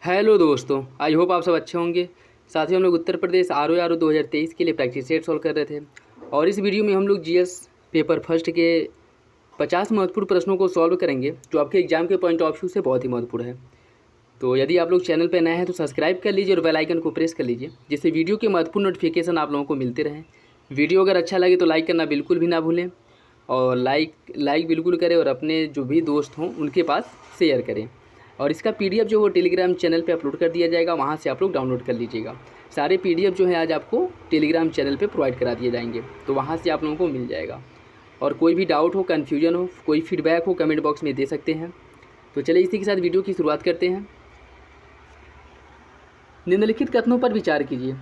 Hello दोस्तों, I hope आप सब अच्छे होंगे। साथ ही हम लोग उत्तर प्रदेश आर ओ 2023 के लिए प्रैक्टिस सेट सॉल्व कर रहे थे और इस वीडियो में हम लोग जीएस पेपर फर्स्ट के 50 महत्वपूर्ण प्रश्नों को सॉल्व करेंगे जो आपके एग्जाम के पॉइंट ऑफ व्यू से बहुत ही महत्वपूर्ण है। तो यदि आप लोग चैनल पर नए हैं तो सब्सक्राइब कर लीजिए और बेल आइकन को प्रेस कर लीजिए, जिससे वीडियो के महत्वपूर्ण नोटिफिकेशन आप लोगों को मिलते रहें। वीडियो अगर अच्छा लगे तो लाइक करना बिल्कुल भी ना भूलें और लाइक बिल्कुल करें और अपने जो भी दोस्त हों उनके पास शेयर करें। और इसका पीडीएफ जो वो टेलीग्राम चैनल पे अपलोड कर दिया जाएगा, वहाँ से आप लोग डाउनलोड कर लीजिएगा। सारे पीडीएफ जो है आज आपको टेलीग्राम चैनल पे प्रोवाइड करा दिए जाएंगे, तो वहाँ से आप लोगों को मिल जाएगा। और कोई भी डाउट हो, कन्फ्यूजन हो, कोई फीडबैक हो, कमेंट बॉक्स में दे सकते हैं। तो चलिए इसी के साथ वीडियो की शुरुआत करते हैं। निम्नलिखित कथनों पर विचार कीजिए।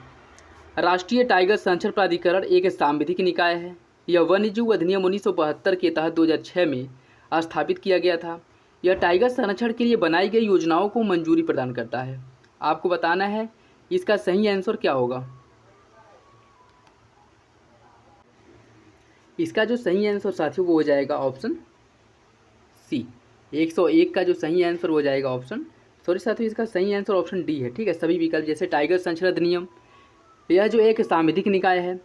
राष्ट्रीय टाइगर संरक्षण प्राधिकरण एक सांविधिक निकाय है। यह वन्यजीव अधिनियम 1972 के तहत 2006 में स्थापित किया गया था। यह टाइगर संरक्षण के लिए बनाई गई योजनाओं को मंजूरी प्रदान करता है। आपको बताना है इसका सही आंसर क्या होगा। इसका जो सही आंसर साथियों वो हो जाएगा ऑप्शन सी। 101 का जो सही आंसर हो जाएगा साथियों इसका सही आंसर ऑप्शन डी है। ठीक है, सभी विकल्प जैसे टाइगर संरक्षण अधिनियम, यह जो एक सांविधिक निकाय है,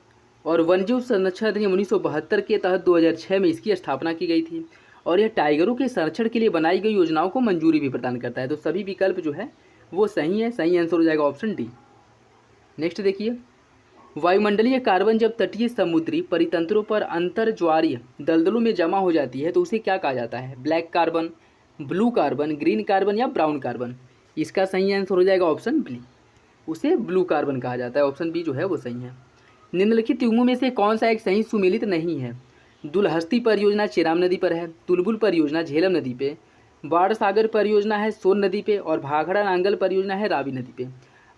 और वन्यजीव संरक्षण अधिनियम 1972 के तहत 2006 में इसकी स्थापना की गई थी, और यह टाइगरों के संरक्षण के लिए बनाई गई योजनाओं को मंजूरी भी प्रदान करता है। तो सभी विकल्प जो है वो सही है। सही आंसर हो जाएगा ऑप्शन डी। नेक्स्ट देखिए, वायुमंडलीय कार्बन जब तटीय समुद्री परितंत्रों पर अंतर्ज्वारीय दलदलों में जमा हो जाती है तो उसे क्या कहा जाता है। Black carbon, blue carbon, green carbon या ब्राउन कार्बन। इसका सही आंसर हो जाएगा ऑप्शन बी, उसे ब्लू कार्बन कहा जाता है। ऑप्शन बी जो है वो सही है। निम्नलिखित युग्मों में से कौन सा एक सही सुमेलित नहीं है। दुलहस्ती परियोजना चिराम नदी पर है, तुलबुल परियोजना झेलम नदी पे, बाढ़ सागर परियोजना है सोन नदी पे, और भाखड़ा नांगल परियोजना है रावी नदी पे।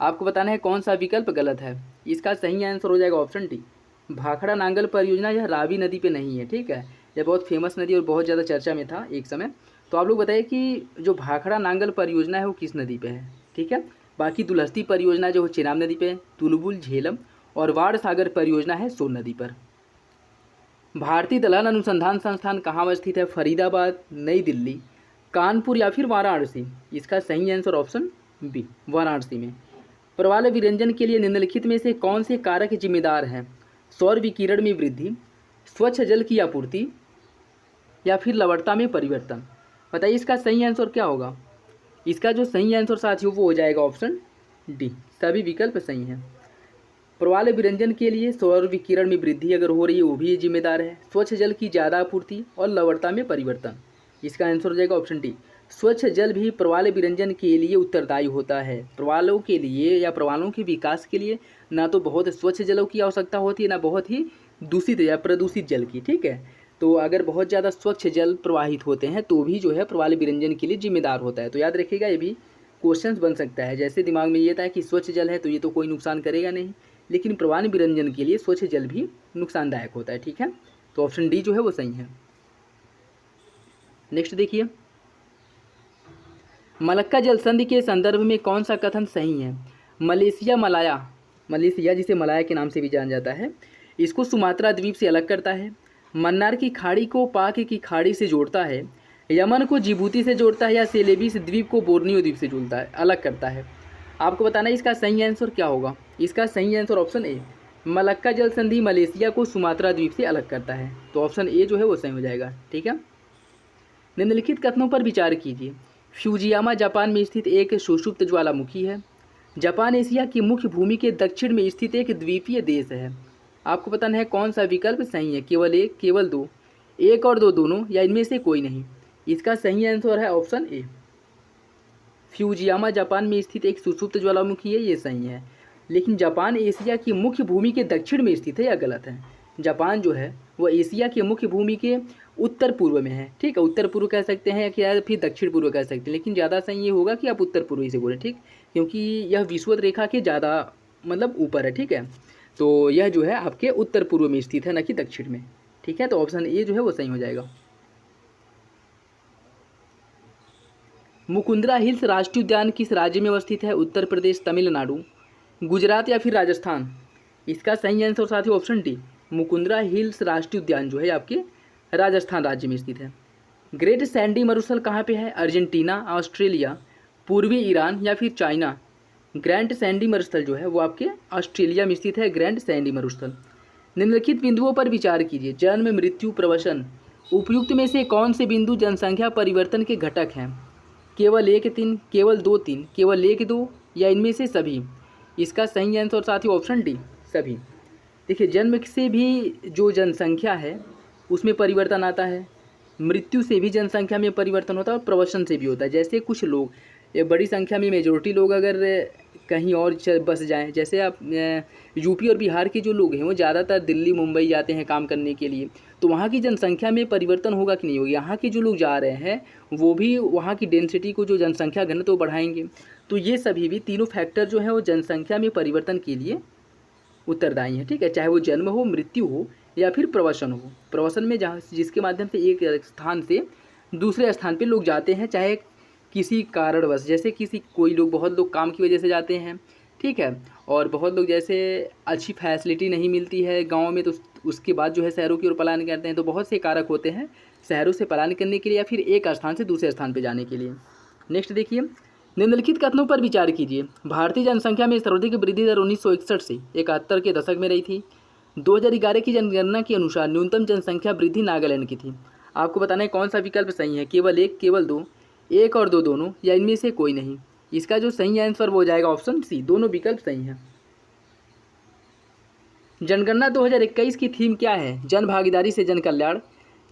आपको बताना है कौन सा विकल्प गलत है। इसका सही आंसर हो जाएगा ऑप्शन डी, भाखड़ा नांगल परियोजना यह रावी नदी पे नहीं है। ठीक है, यह बहुत फेमस नदी और बहुत ज़्यादा चर्चा में था एक समय। तो आप लोग बताइए कि जो भाखड़ा नांगल परियोजना है वो किस नदी पे है। ठीक है, बाकी दुलहस्ती परियोजना जो है चिराम नदी पे, तुलबुल झेलम और बाढ़ सागर परियोजना है सोन नदी पर। भारतीय दलहन अनुसंधान संस्थान कहाँ स्थित है। फरीदाबाद, नई दिल्ली, कानपुर या फिर वाराणसी। इसका सही आंसर ऑप्शन बी, वाराणसी में। प्रवाल विरंजन के लिए निम्नलिखित में से कौन से कारक जिम्मेदार हैं। सौर विकिरण में वृद्धि, स्वच्छ जल की आपूर्ति या फिर लवणता में परिवर्तन। बताइए इसका सही आंसर क्या होगा। इसका जो सही आंसर साथियों वो हो जाएगा ऑप्शन डी, सभी विकल्प सही हैं। प्रवाल विरंजन के लिए सौर विकिरण में वृद्धि अगर हो रही है वो भी जिम्मेदार है, स्वच्छ जल की ज़्यादा आपूर्ति और लवणता में परिवर्तन। इसका आंसर हो जाएगा ऑप्शन डी, स्वच्छ जल भी प्रवाल विरंजन के लिए उत्तरदायी होता है। प्रवालों के लिए या प्रवालों के विकास के लिए ना तो बहुत स्वच्छ जलों की आवश्यकता होती है, ना बहुत ही दूषित या प्रदूषित जल की। ठीक है, तो अगर बहुत ज़्यादा स्वच्छ जल प्रवाहित होते हैं तो भी जो है प्रवाल विरंजन के लिए जिम्मेदार होता है। तो याद रखिएगा, ये भी क्वेश्चन बन सकता है। जैसे दिमाग में ये था कि स्वच्छ जल है तो ये तो कोई नुकसान करेगा नहीं, लेकिन प्रवाल विरंजन के लिए स्वच्छ जल भी नुकसानदायक होता है। ठीक है, तो ऑप्शन डी जो है वो सही है। नेक्स्ट देखिए, मलक्का जल संधि के संदर्भ में कौन सा कथन सही है। मलेशिया जिसे मलाया के नाम से भी जाना जाता है, इसको सुमात्रा द्वीप से अलग करता है। मन्नार की खाड़ी को पाक की खाड़ी से जोड़ता है। यमन को जिबूती से जोड़ता है या सेलेबीस द्वीप को बोर्नियो द्वीप से जोड़ता है, अलग करता है। आपको बताना है इसका सही आंसर क्या होगा। इसका सही आंसर ऑप्शन ए, मलक्का जल संधि मलेशिया को सुमात्रा द्वीप से अलग करता है। तो ऑप्शन ए जो है वो सही हो जाएगा। ठीक है, निम्नलिखित कथनों पर विचार कीजिए। फ्यूजियामा जापान में स्थित एक सुषुप्त ज्वालामुखी है। जापान एशिया की मुख्य भूमि के दक्षिण में स्थित एक द्वीपीय देश है। आपको बताना है कौन सा विकल्प सही है। केवल एक, केवल दो, एक और दो दोनों, या इनमें से कोई नहीं। इसका सही आंसर है ऑप्शन ए, फ्यूजियामा जापान में स्थित एक सुषुप्त ज्वालामुखी है, ये सही है। लेकिन जापान एशिया की मुख्य भूमि के दक्षिण में स्थित है, यह गलत है। जापान जो है वो एशिया के मुख्य भूमि के उत्तर पूर्व में है। ठीक है, उत्तर पूर्व कह सकते हैं या फिर दक्षिण पूर्व कह सकते हैं, लेकिन ज़्यादा सही ये होगा कि आप उत्तर पूर्व ही से बोलें। ठीक, क्योंकि यह विषुवत रेखा के ज़्यादा मतलब ऊपर है। ठीक है, तो यह जो है आपके उत्तर पूर्व में स्थित है, न कि दक्षिण में। ठीक है, तो ऑप्शन ए जो है वो सही हो जाएगा। मुकुंदरा हिल्स राष्ट्रीय उद्यान किस राज्य में अवस्थित है। उत्तर प्रदेश, तमिलनाडु, गुजरात या फिर राजस्थान। इसका सही आंसर साथियों ऑप्शन डी, मुकुंदरा हिल्स राष्ट्रीय उद्यान जो है आपके राजस्थान राज्य में स्थित है। ग्रेट सैंडी मरुस्थल कहाँ पे है। अर्जेंटीना, ऑस्ट्रेलिया, पूर्वी ईरान या फिर चाइना। ग्रैंड सैंडी मरुस्थल जो है वो आपके ऑस्ट्रेलिया में स्थित है, ग्रैंड सैंडी मरुस्थल। निम्नलिखित बिंदुओं पर विचार कीजिए। जन्म, मृत्यु, प्रवसन। उपयुक्त में से कौन से बिंदु जनसंख्या परिवर्तन के घटक हैं? केवल 1 3, केवल 2 3, केवल 1 2 या इनमें से सभी? इसका सही आंसर साथियों ऑप्शन डी, सभी। देखिए, जन्म से भी जो जनसंख्या है उसमें परिवर्तन आता है, मृत्यु से भी जनसंख्या में परिवर्तन होता है और प्रवसन से भी होता है। जैसे कुछ लोग, ये बड़ी संख्या में मेजोरिटी लोग अगर कहीं और बस जाएं, जैसे आप यूपी और बिहार के जो लोग हैं वो ज़्यादातर दिल्ली मुंबई जाते हैं काम करने के लिए, तो वहाँ की जनसंख्या में परिवर्तन होगा कि नहीं होगा? यहाँ के जो लोग जा रहे हैं वो भी वहाँ की डेंसिटी को, जो जनसंख्या घनत्व बढ़ाएंगे। तो ये सभी भी तीनों फैक्टर जो हैं वो जनसंख्या में परिवर्तन के लिए उत्तरदायी है, ठीक है। चाहे वो जन्म हो, मृत्यु हो या फिर प्रवसन हो। प्रवसन में जहाँ जिसके माध्यम से एक स्थान से दूसरे स्थान पे लोग जाते हैं, चाहे किसी कारणवश, जैसे कोई लोग, बहुत लोग काम की वजह से जाते हैं, ठीक है, और बहुत लोग जैसे अच्छी फैसिलिटी नहीं मिलती है गाँव में तो उसके बाद जो है शहरों की ओर पलायन करते हैं। तो बहुत से कारक होते हैं शहरों से पलायन करने के लिए या फिर एक स्थान से दूसरे स्थान पर जाने के लिए। नेक्स्ट देखिए, निम्नलिखित कथनों पर विचार कीजिए। भारतीय जनसंख्या में सर्वाधिक वृद्धि दर 1961 से 71 के दशक में रही थी। 2011 की जनगणना के अनुसार न्यूनतम जनसंख्या वृद्धि नागालैंड की थी। आपको बताना है कौन सा विकल्प सही है, केवल 1, केवल 2, 1 और 2 दोनों या इनमें से कोई नहीं? इसका जो सही आंसर वो हो जाएगा ऑप्शन सी, दोनों विकल्प सही हैं। जनगणना 2021 की थीम क्या है? जन भागीदारी से जन कल्याण,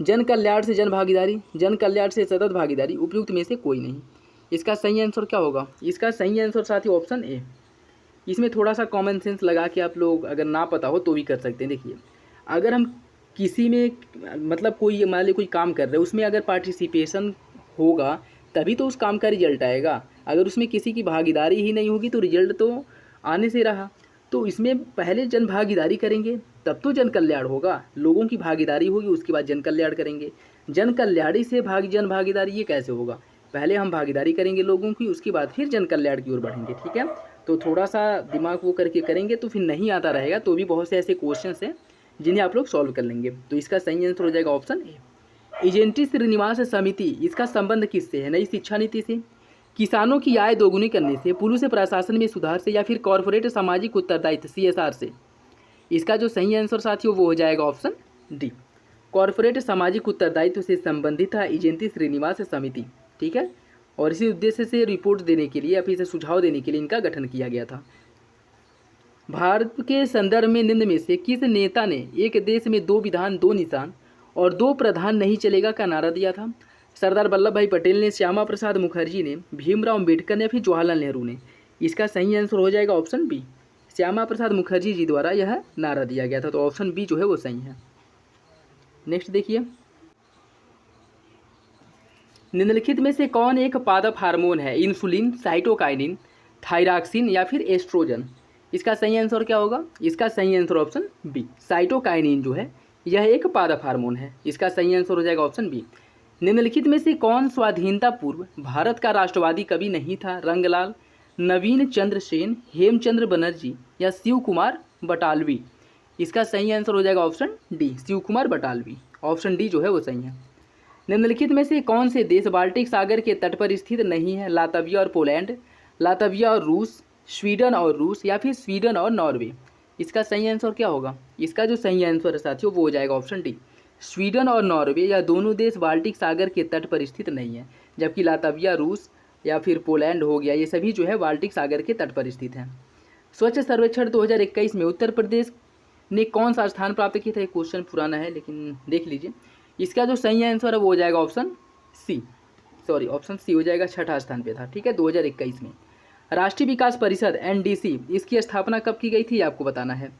जन कल्याण से जन भागीदारी, जन कल्याण से सतत भागीदारी, उपयुक्त में से कोई नहीं। इसका सही आंसर क्या होगा? इसका सही आंसर साथियों ऑप्शन ए। इसमें थोड़ा सा कॉमन सेंस लगा के आप लोग अगर ना पता हो तो भी कर सकते हैं। देखिए, अगर हम किसी में मतलब कोई मान लीजिए कोई काम कर रहे हैं, उसमें अगर पार्टिसिपेशन होगा तभी तो उस काम का रिजल्ट आएगा। अगर उसमें किसी की भागीदारी ही नहीं होगी तो रिजल्ट तो आने से रहा। तो इसमें पहले जन भागीदारी करेंगे तब तो जन कल्याण होगा, लोगों की भागीदारी होगी उसके बाद जन कल्याण करेंगे। जन कल्याणी से जन भागीदारी ये कैसे होगा? पहले हम भागीदारी करेंगे लोगों की, उसके बाद फिर जन कल्याण की ओर बढ़ेंगे, ठीक है। तो थोड़ा सा दिमाग वो करके करेंगे तो फिर नहीं आता रहेगा, तो भी बहुत से ऐसे क्वेश्चंस हैं जिन्हें आप लोग सॉल्व कर लेंगे। तो इसका सही आंसर हो जाएगा ऑप्शन ए। एजेंटी श्रीनिवास समिति, इसका संबंध किससे है? नई शिक्षा नीति से, किसानों की आय दोगुनी करने से, पुलिस प्रशासन में सुधार से या फिर कॉर्पोरेट सामाजिक उत्तरदायित्व CSR से? इसका जो सही आंसर साथियों वो हो जाएगा ऑप्शन डी, कॉर्पोरेट सामाजिक उत्तरदायित्व से संबंधित है एजेंटी श्रीनिवास समिति, ठीक है। और इसी उद्देश्य से रिपोर्ट देने के लिए या फिर इसे सुझाव देने के लिए इनका गठन किया गया था। भारत के संदर्भ में निम्न में से किस नेता ने एक देश में 2 विधान 2 निशान और 2 प्रधान नहीं चलेगा का नारा दिया था? सरदार वल्लभ भाई पटेल ने, श्यामा प्रसाद मुखर्जी ने, भीमराव अम्बेडकर ने, फिर जवाहरलाल नेहरू ने? इसका सही आंसर हो जाएगा ऑप्शन बी, श्यामा प्रसाद मुखर्जी जी द्वारा यह नारा दिया गया था। तो ऑप्शन बी जो है वो सही है। नेक्स्ट देखिए, निम्नलिखित में से कौन एक पादप हार्मोन है? इंसुलिन, साइटोकाइनिन, थायरॉक्सिन या फिर एस्ट्रोजन? इसका सही आंसर क्या होगा? इसका सही आंसर ऑप्शन बी, साइटोकाइनिन जो है यह एक पादप हार्मोन है। इसका सही आंसर हो जाएगा ऑप्शन बी। निम्नलिखित में से कौन स्वाधीनता पूर्व भारत का राष्ट्रवादी कवि नहीं था? रंगलाल, नवीन चंद्र सेन, हेमचंद्र बनर्जी या शिव कुमार बटालवी? इसका सही आंसर हो जाएगा option D, Shiv Kumar Batalvi. Option D जो है वो सही है। निम्नलिखित में से कौन से देश बाल्टिक सागर के तट पर स्थित नहीं है? लातविया और पोलैंड, लातविया और रूस, स्वीडन और रूस या फिर स्वीडन और नॉर्वे? इसका सही आंसर क्या होगा? इसका जो सही आंसर है साथियों वो हो जाएगा ऑप्शन डी, स्वीडन और नॉर्वे या दोनों देश बाल्टिक सागर के तट पर स्थित नहीं है। जबकि लातविया, रूस या फिर पोलैंड हो गया, ये सभी जो है बाल्टिक सागर के तट पर स्थित हैं। स्वच्छ सर्वेक्षण 2021 में उत्तर प्रदेश ने कौन सा स्थान प्राप्त किया था? एक क्वेश्चन पुराना है लेकिन देख लीजिए। इसका जो सही आंसर है वो हो जाएगा ऑप्शन सी, ऑप्शन सी हो जाएगा, 6ठा स्थान पे था, ठीक है, 2021 में। राष्ट्रीय विकास परिषद NDC, इसकी स्थापना कब की गई थी आपको बताना है?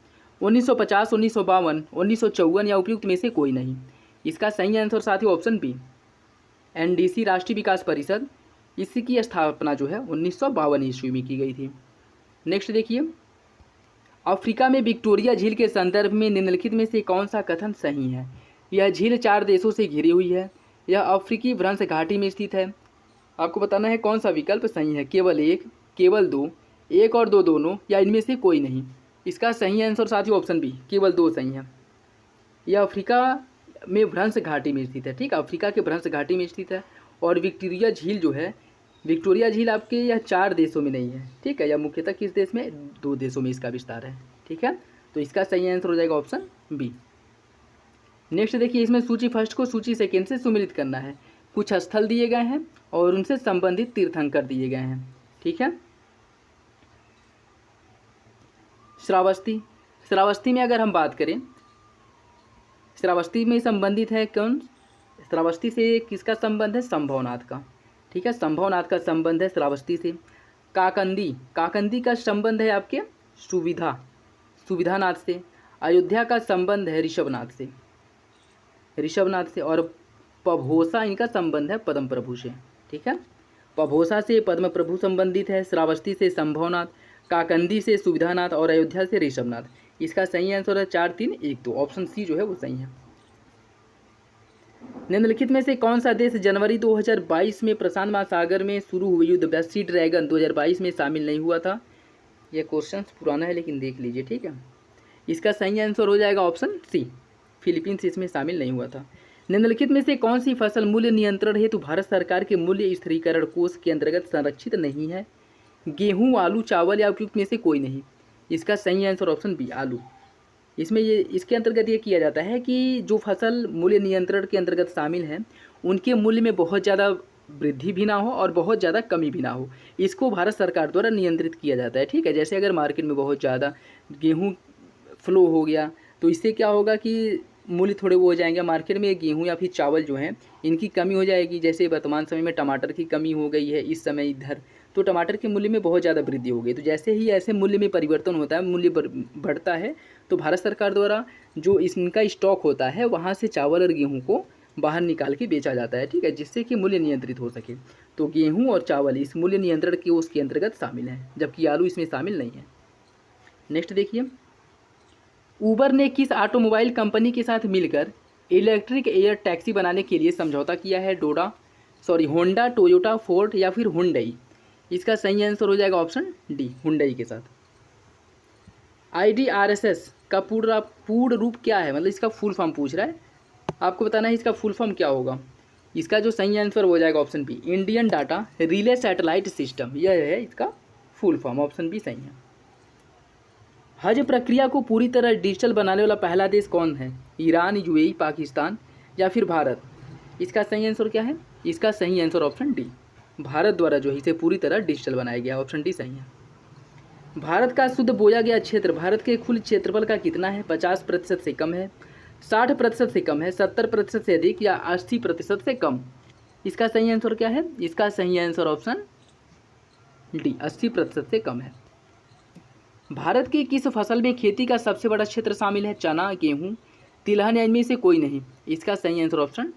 1950, 1952, 1954 या उपयुक्त में से कोई नहीं? इसका सही आंसर साथियों ऑप्शन बी, NDC राष्ट्रीय विकास परिषद, इसकी स्थापना जो है 1952 ईस्वी में की गई थी। नेक्स्ट देखिए, अफ्रीका में विक्टोरिया झील के संदर्भ में निम्नलिखित में से कौन सा कथन सही है? यह झील 4 देशों से घिरी हुई है, यह अफ्रीकी भ्रंश घाटी में स्थित है। आपको बताना है कौन सा विकल्प सही है, केवल 1, केवल 2, 1 और 2 दोनों या इनमें से कोई नहीं? इसका सही आंसर साथियों ऑप्शन बी, केवल 2 सही है। यह अफ्रीका में भ्रंश घाटी में स्थित है, ठीक है, अफ्रीका के भ्रंश घाटी में स्थित है। और विक्टोरिया झील जो है विक्टोरिया झील आपके यह 4 देशों में नहीं है, ठीक है। यह मुख्यतः किस देश में, 2 देशों में इसका विस्तार है, ठीक है। तो इसका सही आंसर हो जाएगा ऑप्शन बी। नेक्स्ट देखिए, इसमें सूची फर्स्ट को सूची सेकेंड से सुमिलित करना है। कुछ स्थल दिए गए हैं और उनसे संबंधित तीर्थंकर दिए गए हैं, ठीक है। श्रावस्ती, श्रावस्ती में अगर हम बात करें, श्रावस्ती में संबंधित है कौन, श्रावस्ती से किसका संबंध है, संभवनाथ का, ठीक है। संभवनाथ का संबंध है श्रावस्ती से। काकंदी, काकंदी का संबंध है आपके सुविधानाथ से। अयोध्या का संबंध है ऋषभनाथ से, और पभोसा इनका संबंध है पद्म प्रभु से, ठीक है। पभोसा से पद्म प्रभु संबंधित है, श्रावस्ती से संभवनाथ, काकंदी से सुविधानाथ और अयोध्या से ऋषभनाथ। इसका सही आंसर है 4, 3, 1, 2, ऑप्शन सी जो है वो सही है। निम्नलिखित में से कौन सा देश जनवरी 2022 में प्रशांत महासागर में शुरू हुए युद्ध सी ड्रैगन 2022 में शामिल नहीं हुआ था। यह क्वेश्चन पुराना है लेकिन देख लीजिए, ठीक है। इसका सही आंसर हो जाएगा ऑप्शन सी, फिलीपींस इसमें शामिल नहीं हुआ था। निम्नलिखित में से कौन सी फसल मूल्य नियंत्रण हेतु भारत सरकार के मूल्य स्थिरीकरण कोष के अंतर्गत संरक्षित नहीं है। गेहूं, आलू, चावल या उपयुक्त में से कोई नहीं। इसका सही आंसर ऑप्शन बी, आलू। इसमें ये इसके अंतर्गत ये किया जाता है कि जो फसल मूल्य नियंत्रण के अंतर्गत शामिल हैं उनके मूल्य में बहुत ज़्यादा वृद्धि भी ना हो और बहुत ज़्यादा कमी भी ना हो, इसको भारत सरकार द्वारा नियंत्रित किया जाता है, ठीक है। जैसे अगर मार्केट में बहुत ज़्यादा गेहूँ फ्लो हो गया तो इससे क्या होगा कि मूल्य थोड़े वो हो जाएंगे मार्केट में, गेहूं या फिर चावल जो हैं इनकी कमी हो जाएगी। जैसे वर्तमान समय में टमाटर की कमी हो गई है इस समय इधर, तो टमाटर के मूल्य में बहुत ज़्यादा वृद्धि हो गई। तो जैसे ही ऐसे मूल्य में परिवर्तन होता है, मूल्य बढ़ता है, तो भारत सरकार द्वारा जो इनका स्टॉक होता है वहाँ से चावल और गेहूँ को बाहर निकाल के बेचा जाता है, ठीक है, जिससे कि मूल्य नियंत्रित हो सके। तो गेहूँ और चावल इस मूल्य नियंत्रण के उसके अंतर्गत शामिल हैं, जबकि आलू इसमें शामिल नहीं है। नेक्स्ट देखिए, उबर ने किस ऑटोमोबाइल कंपनी के साथ मिलकर इलेक्ट्रिक एयर टैक्सी बनाने के लिए समझौता किया है। होंडा, टोयोटा, फोर्ड या फिर हुंडई। इसका सही आंसर हो जाएगा ऑप्शन डी, हुंडई के साथ। IDRSS का पूर्ण रूप क्या है, मतलब इसका फुल फॉर्म पूछ रहा है, आपको बताना है इसका फुल फॉर्म क्या होगा। इसका जो सही आंसर हो जाएगा option B, Indian data relay satellite system, यह है इसका फुल फॉर्म, ऑप्शन बी सही है। हज प्रक्रिया को पूरी तरह डिजिटल बनाने वाला पहला देश कौन है। ईरान, UAE, पाकिस्तान या फिर भारत। इसका सही आंसर क्या है, इसका सही आंसर ऑप्शन डी, भारत द्वारा जो है इसे पूरी तरह डिजिटल बनाया गया, ऑप्शन डी सही है। भारत का शुद्ध बोया गया क्षेत्र भारत के कुल क्षेत्रफल का कितना है। 50% से कम है, 60% से कम है, 70% से अधिक या 80% से कम। इसका सही आंसर क्या है, इसका सही आंसर ऑप्शन डी, 80% से कम है। भारत की किस फसल में खेती का सबसे बड़ा क्षेत्र शामिल है। चना, गेहूं, तिलहन या इनमें से कोई नहीं। इसका सही आंसर ऑप्शन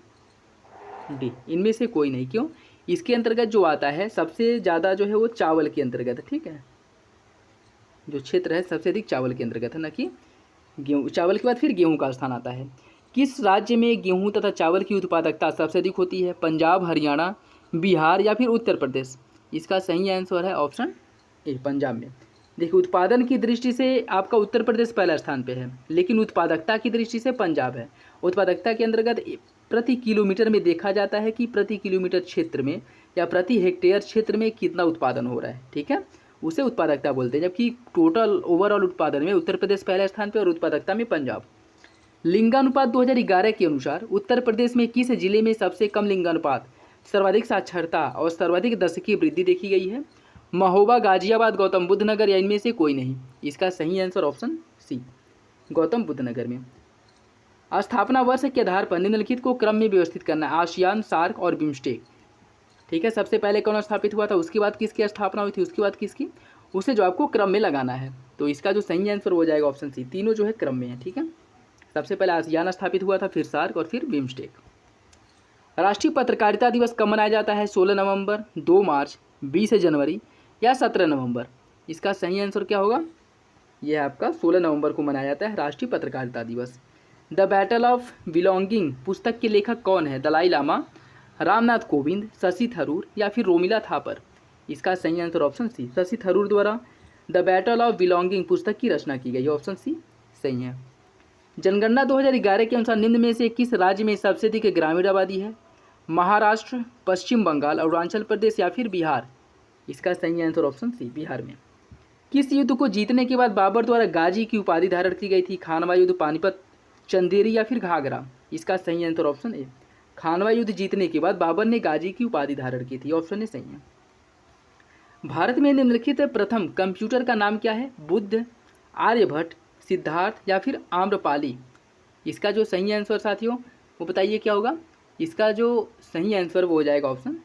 डी, इनमें से कोई नहीं। क्यों, इसके अंतर्गत जो आता है सबसे ज़्यादा जो है वो चावल के अंतर्गत है, ठीक है। जो क्षेत्र है सबसे अधिक चावल के अंतर्गत है, ना कि गेहूँ। चावल के बाद फिर गेहूँ का स्थान आता है। किस राज्य में गेहूँ तथा चावल की उत्पादकता सबसे अधिक होती है। पंजाब, हरियाणा, बिहार या फिर उत्तर प्रदेश। इसका सही आंसर है ऑप्शन ए, पंजाब में। देखिए, उत्पादन की दृष्टि से आपका उत्तर प्रदेश पहला स्थान पे है, लेकिन उत्पादकता की दृष्टि से पंजाब है। उत्पादकता के अंतर्गत प्रति किलोमीटर में देखा जाता है कि प्रति किलोमीटर क्षेत्र में या प्रति हेक्टेयर क्षेत्र में कितना उत्पादन हो रहा है, ठीक है, उसे उत्पादकता बोलते हैं। जबकि टोटल ओवरऑल उत्पादन में उत्तर प्रदेश पहले स्थान पर और उत्पादकता में पंजाब। लिंगानुपात 2011 के अनुसार उत्तर प्रदेश में किस जिले में सबसे कम लिंगानुपात, सर्वाधिक साक्षरता और सर्वाधिक दशकीय वृद्धि देखी गई है। महोबा, गाजियाबाद, गौतम बुद्ध नगर या इनमें से कोई नहीं। इसका सही answer option C, Gautam Buddh Nagar में। स्थापना वर्ष के आधार पर निम्नलिखित को क्रम में व्यवस्थित करना है। आसियान, सार्क और बिम्स्टेक, ठीक है। सबसे पहले कौन स्थापित हुआ था, उसके बाद किसकी स्थापना हुई थी, उसके बाद किसकी, उसे जो आपको क्रम में लगाना है। तो इसका जो सही आंसर हो जाएगा ऑप्शन सी, तीनों जो है क्रम में है, ठीक है। सबसे पहले आसियान स्थापित हुआ था, फिर सार्क और फिर बिम्स्टेक। राष्ट्रीय पत्रकारिता दिवस कब मनाया जाता है। 16 नवंबर, 2 मार्च, 20 जनवरी या 17 नवंबर। इसका सही आंसर क्या होगा, यह आपका 16 नवंबर को मनाया जाता है राष्ट्रीय पत्रकारिता दिवस। द बैटल ऑफ बिलोंगिंग पुस्तक के लेखक कौन है। दलाई लामा, रामनाथ कोविंद, शशि थरूर या फिर रोमिला थापर। इसका सही answer option C, Shashi Tharoor द्वारा द बैटल ऑफ बिलोंगिंग पुस्तक की रचना की गई, ऑप्शन सी सही है। जनगणना 2011 के अनुसार निम्न में से किस राज्य में सबसे अधिक ग्रामीण आबादी है। महाराष्ट्र, पश्चिम बंगाल, अरुणाचल प्रदेश या फिर बिहार? इसका सही आंसर ऑप्शन सी बिहार में। किस युद्ध को जीतने के बाद बाबर द्वारा गाजी की उपाधि धारण की गई थी? खानवा युद्ध, पानीपत, चंदेरी या फिर घाघरा? इसका सही आंसर ऑप्शन ए खानवा युद्ध जीतने के बाद बाबर ने गाजी की उपाधि धारण की थी। ऑप्शन ए सही है। भारत में निम्नलिखित प्रथम कंप्यूटर का नाम क्या है? बुद्ध, आर्यभट्ट, सिद्धार्थ या फिर आम्रपाली? इसका जो सही आंसर साथियों वो बताइए क्या होगा? इसका जो सही आंसर वो हो जाएगा ऑप्शन,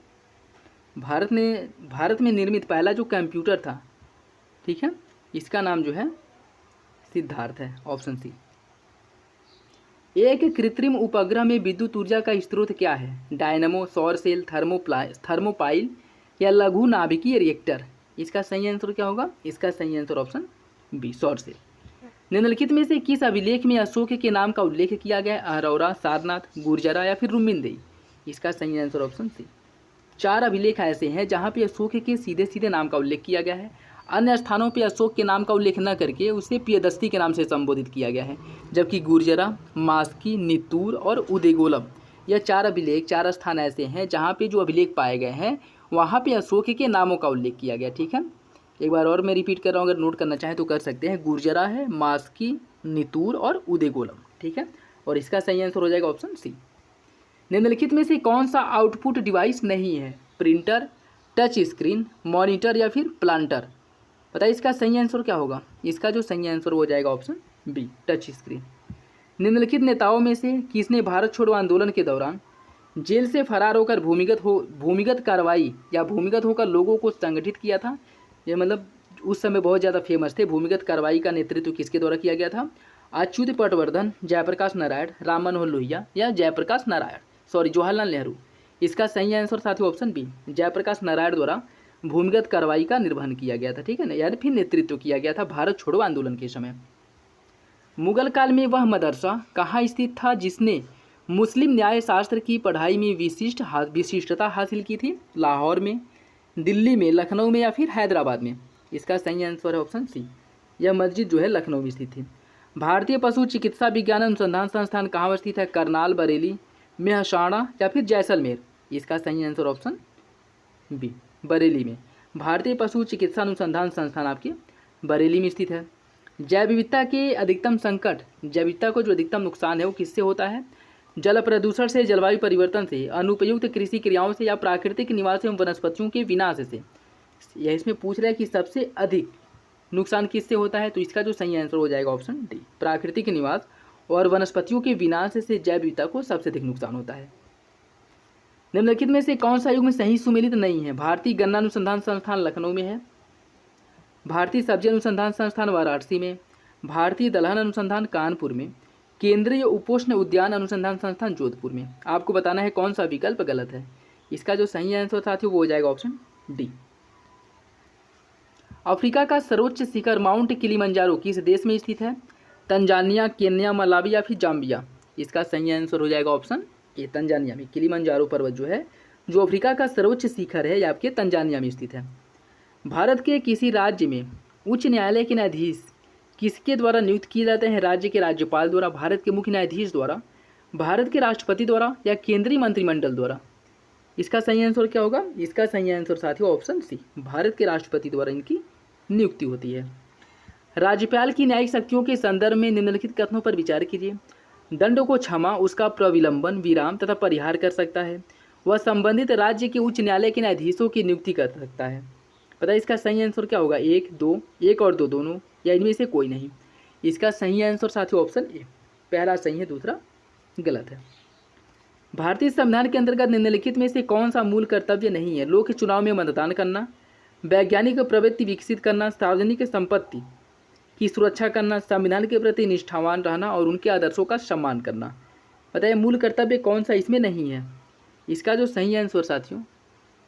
भारत में निर्मित पहला जो कंप्यूटर था, ठीक है, इसका नाम जो है सिद्धार्थ है। Option C. एक कृत्रिम उपग्रह में विद्युत ऊर्जा का स्रोत क्या है? डायनमो, सौर सेल, थर्मोपाइल या लघु नाभिकीय रिएक्टर? इसका सही आंसर क्या होगा? इसका सही आंसर ऑप्शन बी, सौर सेल। निम्नलिखित में से किस अभिलेख में अशोक के नाम का उल्लेख किया गया है? अरौरा, सारनाथ, गुर्जरा या फिर रुमिनदेई? इसका सही आंसर ऑप्शन सी। 4 अभिलेख ऐसे हैं जहाँ पे अशोक के सीधे सीधे नाम का उल्लेख किया गया है। अन्य स्थानों पे अशोक के नाम का उल्लेख न करके उसे प्रियदस्ती के नाम से संबोधित किया गया है, जबकि गुर्जरा, मास्की, नित्तूर और उदेगोलम, यह 4 अभिलेख, 4 स्थान ऐसे हैं जहाँ पे जो अभिलेख पाए गए हैं वहाँ पे अशोक के नामों का उल्लेख किया गया। ठीक है, एक बार और मैं रिपीट कर रहा हूँ, अगर नोट करना चाहें तो कर सकते हैं। गुर्जरा है, मास्की, नित्तूर और उदेगोलम। ठीक है, और इसका सही आंसर हो जाएगा ऑप्शन सी। निम्नलिखित में से कौन सा आउटपुट डिवाइस नहीं है? प्रिंटर, टच स्क्रीन, मॉनिटर या फिर प्लांटर? बताइए इसका सही आंसर क्या होगा? इसका जो सही आंसर हो जाएगा ऑप्शन बी, टच स्क्रीन। निम्नलिखित नेताओं में से किसने भारत छोड़ो आंदोलन के दौरान जेल से फरार होकर भूमिगत कार्रवाई या भूमिगत होकर लोगों को संगठित किया था? ये मतलब उस समय बहुत ज़्यादा फेमस थे। भूमिगत कार्रवाई का नेतृत्व किसके द्वारा किया गया था? अच्युत पटवर्धन, जयप्रकाश नारायण, राम मनोहर लोहिया या जवाहरलाल नेहरू? इसका सही आंसर साथियों ऑप्शन बी, जयप्रकाश नारायण द्वारा भूमिगत कार्रवाई का निर्वहन किया गया था। ठीक है ना, यानी फिर नेतृत्व किया गया था भारत छोड़ो आंदोलन के समय। मुगल काल में वह मदरसा कहाँ स्थित था जिसने मुस्लिम न्याय शास्त्र की पढ़ाई में विशिष्टता हासिल की थी? लाहौर में, दिल्ली में, लखनऊ में या फिर हैदराबाद में? इसका सही आंसर है ऑप्शन सी, यह मस्जिद जो है लखनऊ में स्थित थी। भारतीय पशु चिकित्सा विज्ञान अनुसंधान संस्थान कहाँ स्थित है? करनाल, बरेली, मेहसाणा या फिर जैसलमेर? इसका सही आंसर ऑप्शन बी, बरेली में। भारतीय पशु चिकित्सा अनुसंधान संस्थान आपके बरेली में स्थित है। जैव विविधता के अधिकतम संकट, जैव विविधता को जो अधिकतम नुकसान है वो किससे होता है? जल प्रदूषण से, जलवायु परिवर्तन से, अनुपयुक्त कृषि क्रियाओं से या प्राकृतिक निवास एवं वनस्पतियों के विनाश से? यह इसमें पूछ रहा है कि सबसे अधिक नुकसान किससे होता है, तो इसका जो सही आंसर हो जाएगा ऑप्शन डी, प्राकृतिक निवास और वनस्पतियों के विनाश से जैव विविधता को सबसे अधिक नुकसान होता है। निम्नलिखित में से कौन सा युग्म सही सुमेलित नहीं है? भारतीय गन्ना अनुसंधान संस्थान लखनऊ में है, भारतीय सब्जी अनुसंधान संस्थान वाराणसी में, भारतीय दलहन अनुसंधान कानपुर में, केंद्रीय उपोष्ण उद्यान अनुसंधान संस्थान जोधपुर में? आपको बताना है कौन सा विकल्प गलत है। इसका जो सही आंसर साथियों वो हो जाएगा ऑप्शन डी। अफ्रीका का सर्वोच्च शिखर माउंट किलिमंजारो किस देश में स्थित है? तंजानिया, केन्या, मलावी या फिर जाम्बिया? इसका सही आंसर हो जाएगा ऑप्शन ए, तंजानिया में। किलिमंजारो पर्वत जो है, जो अफ्रीका का सर्वोच्च शिखर है, ये आपके तंजानिया में स्थित है। भारत के किसी राज्य में उच्च न्यायालय के न्यायाधीश किसके द्वारा नियुक्त किए जाते हैं? राज्य के राज्यपाल द्वारा, भारत के मुख्य न्यायाधीश द्वारा, भारत के राष्ट्रपति द्वारा या केंद्रीय मंत्रिमंडल द्वारा? इसका सही आंसर क्या होगा? इसका सही आंसर साथियों ऑप्शन सी, भारत के राष्ट्रपति द्वारा इनकी नियुक्ति होती है। राज्यपाल की न्यायिक शक्तियों के संदर्भ में निम्नलिखित कथनों पर विचार कीजिए। दंड को क्षमा, उसका प्रविलंबन, विराम तथा परिहार कर सकता है। वह संबंधित राज्य के उच्च न्यायालय के न्यायाधीशों की नियुक्ति कर सकता है। पता है इसका सही आंसर क्या होगा? एक और दो दोनों या इनमें से कोई नहीं? इसका सही आंसर साथियों ऑप्शन ए, पहला सही है, दूसरा गलत है। भारतीय संविधान के अंतर्गत निम्नलिखित में से कौन सा मूल कर्तव्य नहीं है? लोक चुनाव में मतदान करना, वैज्ञानिक प्रवृत्ति विकसित करना, सार्वजनिक संपत्ति की सुरक्षा करना, संविधान के प्रति निष्ठावान रहना और उनके आदर्शों का सम्मान करना? बताइए मूल कर्तव्य कौन सा इसमें नहीं है? इसका जो सही आंसर साथियों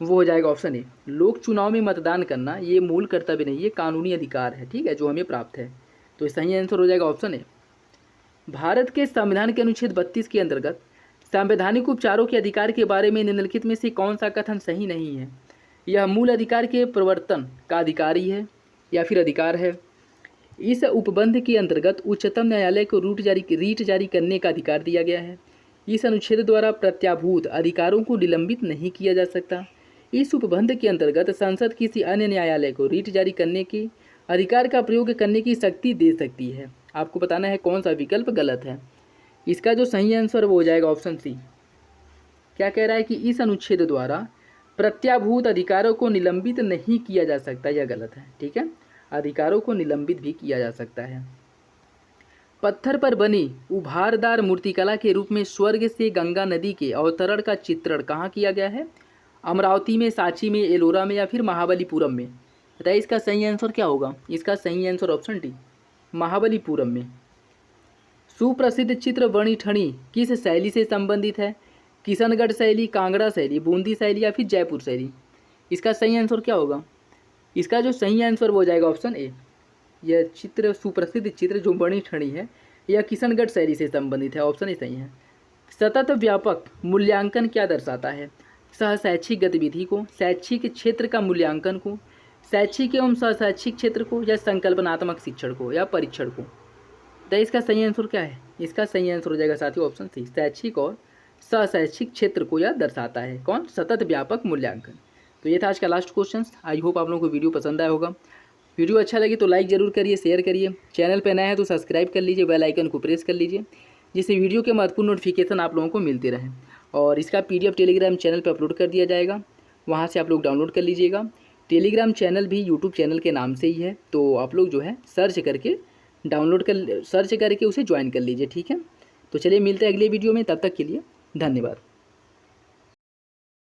वो हो जाएगा ऑप्शन ए, लोक चुनाव में मतदान करना ये मूल कर्तव्य नहीं, ये कानूनी अधिकार है, ठीक है, जो हमें प्राप्त है। तो सही आंसर हो जाएगा ऑप्शन ए। भारत के संविधान के अनुच्छेद 32 के अंतर्गत संवैधानिक उपचारों के अधिकार के बारे में निम्नलिखित में से कौन सा कथन सही नहीं है? यह मूल अधिकार के प्रवर्तन का अधिकारी है या फिर अधिकार है। इस उपबंध के अंतर्गत उच्चतम न्यायालय को रीट जारी करने का अधिकार दिया गया है। इस अनुच्छेद द्वारा प्रत्याभूत अधिकारों को निलंबित नहीं किया जा सकता। इस उपबंध के अंतर्गत संसद किसी अन्य न्यायालय को रीट जारी करने के अधिकार का प्रयोग करने की शक्ति दे सकती है। आपको बताना है कौन सा विकल्प गलत है। इसका जो सही आंसर वो हो जाएगा ऑप्शन सी। क्या कह रहा है कि इस अनुच्छेद द्वारा प्रत्याभूत अधिकारों को निलंबित नहीं किया जा सकता, यह गलत है। ठीक है, अधिकारों को निलंबित भी किया जा सकता है। पत्थर पर बनी उभारदार मूर्तिकला के रूप में स्वर्ग से गंगा नदी के अवतरण का चित्रण कहाँ किया गया है? अमरावती में, सांची में, एलोरा में या फिर महाबलीपुरम में? बताइए इसका सही आंसर क्या होगा। इसका सही आंसर ऑप्शन डी, महाबलीपुरम में। सुप्रसिद्ध चित्र बणी ठनी किस शैली से संबंधित है? किशनगढ़ शैली, कांगड़ा शैली, बूंदी शैली या फिर जयपुर शैली? इसका सही आंसर क्या होगा। इसका जो सही आंसर वो हो जाएगा ऑप्शन ए। यह चित्र, सुप्रसिद्ध चित्र जो बणी ठनी है, यह किशनगढ़ शैली से संबंधित है। ऑप्शन ए सही है। सतत व्यापक मूल्यांकन क्या दर्शाता है? सह शैक्षिक गतिविधि को, शैक्षिक क्षेत्र का मूल्यांकन को, शैक्षिक एवं सहशैक्षिक क्षेत्र को, या संकल्पनात्मक शिक्षण को, या परीक्षण को? तो इसका सही आंसर क्या है। इसका सही आंसर हो जाएगा साथियों ऑप्शन सी, शैक्षिक और सहशैक्षिक क्षेत्र को यह दर्शाता है। कौन? सतत व्यापक मूल्यांकन। तो ये था आज का लास्ट क्वेश्चन। आई होप आप लोगों को वीडियो पसंद आया होगा। वीडियो अच्छा लगे तो लाइक ज़रूर करिए, शेयर करिए। चैनल पर नया है तो सब्सक्राइब कर लीजिए, बेल आइकन को प्रेस कर लीजिए, जिससे वीडियो के महत्वपूर्ण नोटिफिकेशन आप लोगों को मिलते रहें। और इसका PDF टेलीग्राम चैनल पर अपलोड कर दिया जाएगा, वहाँ से आप लोग डाउनलोड कर लीजिएगा। टेलीग्राम चैनल भी यूट्यूब चैनल के नाम से ही है, तो आप लोग जो है सर्च करके उसे ज्वाइन कर लीजिए। ठीक है, तो चलिए मिलते हैं अगले वीडियो में, तब तक के लिए धन्यवाद।